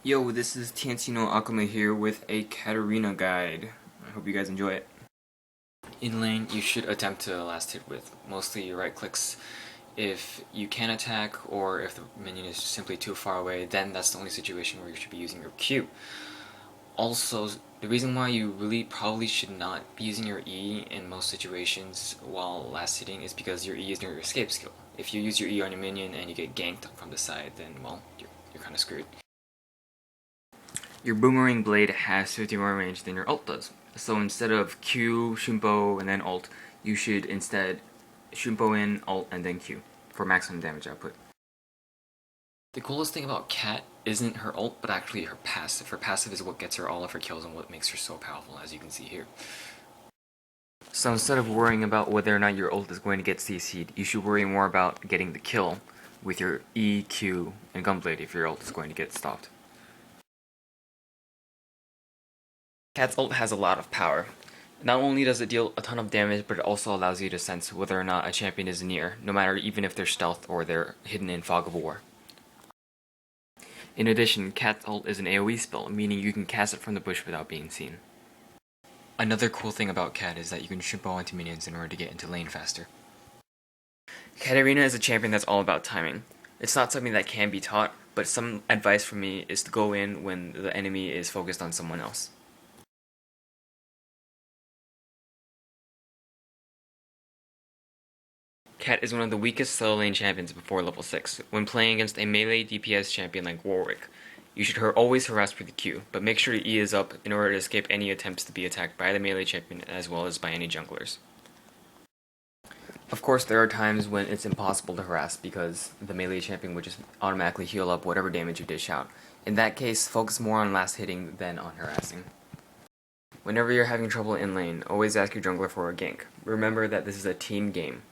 Yo, this is TiensiNoAkuma's here with a Katarina guide. I hope you guys enjoy it. In lane, you should attempt to last hit with mostly your right clicks. If you can attack, or if the minion is simply too far away, then that's the only situation where you should be using your Q. Also, the reason why you really probably should not be using your E in most situations while last hitting is because your E is your escape skill. If you use your E on your minion and you get ganked from the side, then, well, you're kind of screwed. Your boomerang blade has 50 more range than your ult does. So instead of Q, Shunpo, and then ult, you should instead Shunpo in, ult, and then Q for maximum damage output. The coolest thing about Cat isn't her ult, but actually her passive. Her passive is what gets her all of her kills and what makes her so powerful, as you can see here. So instead of worrying about whether or not your ult is going to get CC'd, you should worry more about getting the kill with your E, Q, and Gunblade if your ult is going to get stopped. Cat's ult has a lot of power. Not only does it deal a ton of damage, but it also allows you to sense whether or not a champion is near, no matter even if they're stealth or they're hidden in Fog of War. In addition, Cat's ult is an AoE spell, meaning you can cast it from the bush without being seen. Another cool thing about Cat is that you can shrimp onto minions in order to get into lane faster. Katarina is a champion that's all about timing. It's not something that can be taught, but some advice from me is to go in when the enemy is focused on someone else. Cat is one of the weakest solo lane champions before level 6. When playing against a melee DPS champion like Warwick, you should always harass for the Q, but make sure E is up in order to escape any attempts to be attacked by the melee champion as well as by any junglers. Of course, there are times when it's impossible to harass because the melee champion would just automatically heal up whatever damage you dish out. In that case, focus more on last hitting than on harassing. Whenever you're having trouble in lane, always ask your jungler for a gank. Remember that this is a team game.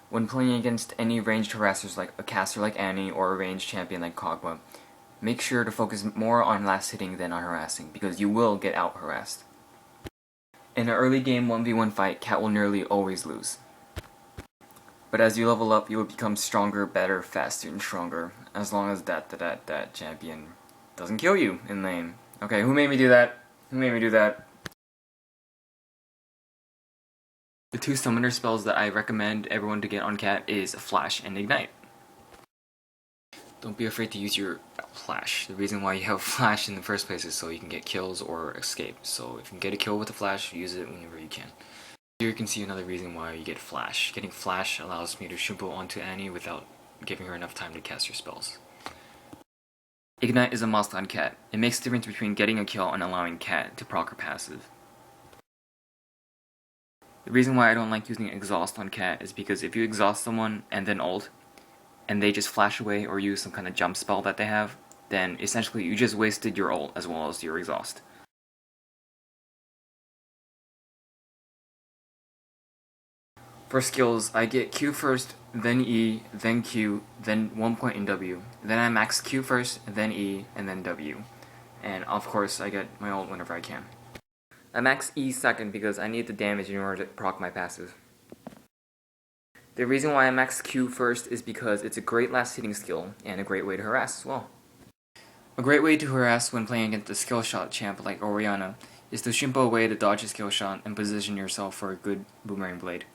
When playing against any ranged harassers like a caster like Annie or a ranged champion like Kog'Maw, make sure to focus more on last hitting than on harassing, because you will get out harassed. In an early game 1v1 fight, Cat will nearly always lose. But as you level up, you will become stronger, better, faster, and stronger, as long as that champion doesn't kill you in lane. Okay, who made me do that? Who made me do that? The two summoner spells that I recommend everyone to get on Cat is Flash and Ignite. Don't be afraid to use your Flash. The reason why you have Flash in the first place is so you can get kills or escape. So if you can get a kill with the Flash, use it whenever you can. Here you can see another reason why you get Flash. Getting Flash allows me to shimpo onto Annie without giving her enough time to cast her spells. Ignite is a must on Cat. It makes the difference between getting a kill and allowing Cat to proc her passive. The reason why I don't like using Exhaust on Cat is because if you exhaust someone and then ult, and they just flash away or use some kind of jump spell that they have, then essentially you just wasted your ult as well as your exhaust. For skills, I get Q first, then E, then Q, then 1 point in W. Then I max Q first, then E, and then W. And of course I get my ult whenever I can. I max E second because I need the damage in order to proc my passive. The reason why I max Q first is because it's a great last hitting skill and a great way to harass as well. A great way to harass when playing against a skill shot champ like Orianna is to shimpo away to dodge a skill shot and position yourself for a good boomerang blade.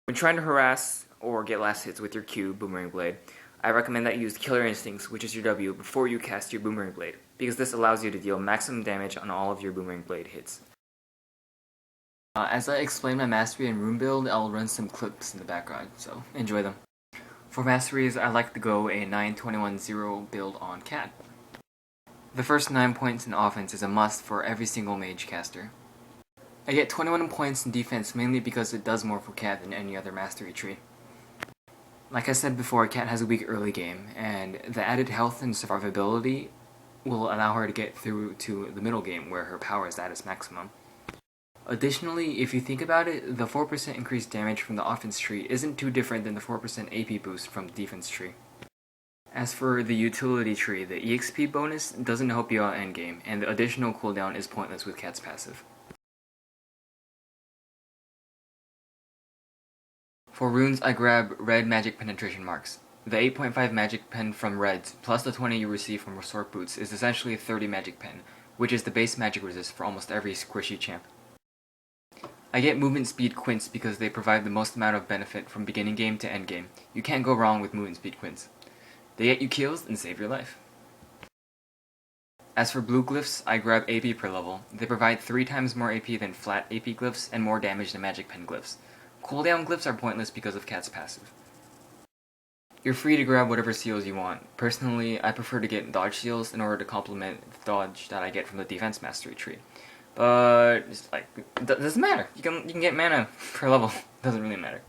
When trying to harass or get last hits with your Q boomerang blade, I recommend that you use Killer Instincts, which is your W, before you cast your boomerang blade, because this allows you to deal maximum damage on all of your boomerang blade hits. As I explain my Mastery and Rune build, I'll run some clips in the background, so enjoy them. For Masteries, I like to go a 9-21-0 build on Cat. The first 9 points in offense is a must for every single mage caster. I get 21 points in defense mainly because it does more for Cat than any other Mastery tree. Like I said before, Cat has a weak early game, and the added health and survivability will allow her to get through to the middle game where her power is at its maximum. Additionally, if you think about it, the 4% increased damage from the offense tree isn't too different than the 4% AP boost from the defense tree. As for the utility tree, the EXP bonus doesn't help you out endgame, and the additional cooldown is pointless with Cat's passive. For runes, I grab red magic penetration marks. The 8.5 magic pen from Reds, plus the 20 you receive from Resort Boots, is essentially a 30 magic pen, which is the base magic resist for almost every squishy champ. I get movement speed Quints because they provide the most amount of benefit from beginning game to end game. You can't go wrong with movement speed Quints. They get you kills and save your life. As for blue glyphs, I grab AP per level. They provide 3 times more AP than flat AP glyphs and more damage than magic pen glyphs. Cooldown glyphs are pointless because of Cat's passive. You're free to grab whatever seals you want. Personally, I prefer to get dodge seals in order to complement the dodge that I get from the defense mastery tree. But it's like, it doesn't matter. You can get mana per level. Doesn't really matter.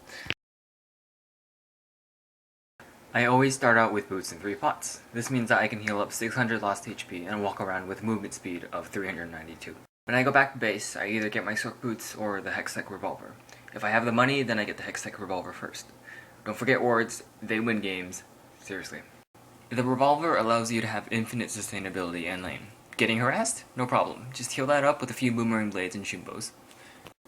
I always start out with boots in 3 pots. This means that I can heal up 600 lost HP and walk around with movement speed of 392. When I go back to base, I either get my Sork Boots or the Hextech Revolver. If I have the money, then I get the Hextech Revolver first. Don't forget wards, they win games. Seriously. The Revolver allows you to have infinite sustainability in lane. Getting harassed? No problem. Just heal that up with a few Boomerang Blades and Shinbos.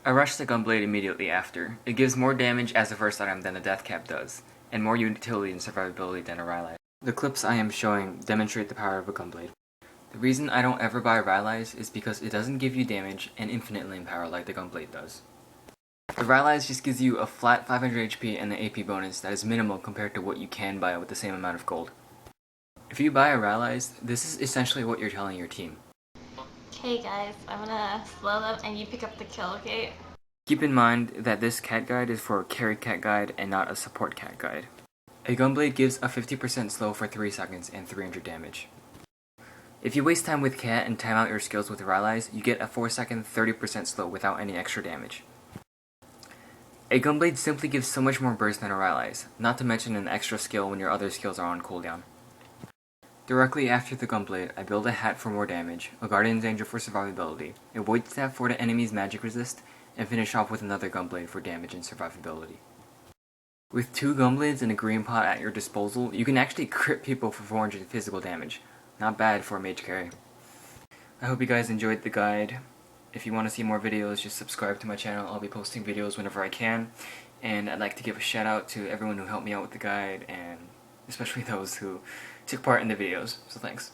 I rush the Gunblade immediately after. It gives more damage as a first item than the Death Cap does, and more utility and survivability than a Rylai. The clips I am showing demonstrate the power of a Gunblade. The reason I don't ever buy Rylais is because it doesn't give you damage and infinite lane power like the Gunblade does. The Rylais just gives you a flat 500 HP and the AP bonus that is minimal compared to what you can buy with the same amount of gold. If you buy a Rylais, this is essentially what you're telling your team. Okay guys, I'm gonna slow them and you pick up the kill, okay? Keep in mind that this cat guide is for a carry cat guide and not a support cat guide. A Gunblade gives a 50% slow for 3 seconds and 300 damage. If you waste time with cat and time out your skills with Rylais, you get a 4 second 30% slow without any extra damage. A Gunblade simply gives so much more burst than a Rylais, not to mention an extra skill when your other skills are on cooldown. Directly after the Gunblade, I build a hat for more damage, a Guardian's Angel for survivability, a Void Staff for the enemy's magic resist, and finish off with another Gunblade for damage and survivability. With 2 Gunblades and a green pot at your disposal, you can actually crit people for 400 physical damage. Not bad for a mage carry. I hope you guys enjoyed the guide. If you want to see more videos, just subscribe to my channel. I'll be posting videos whenever I can. And I'd like to give a shout out to everyone who helped me out with the guide, and especially those who took part in the videos. So thanks.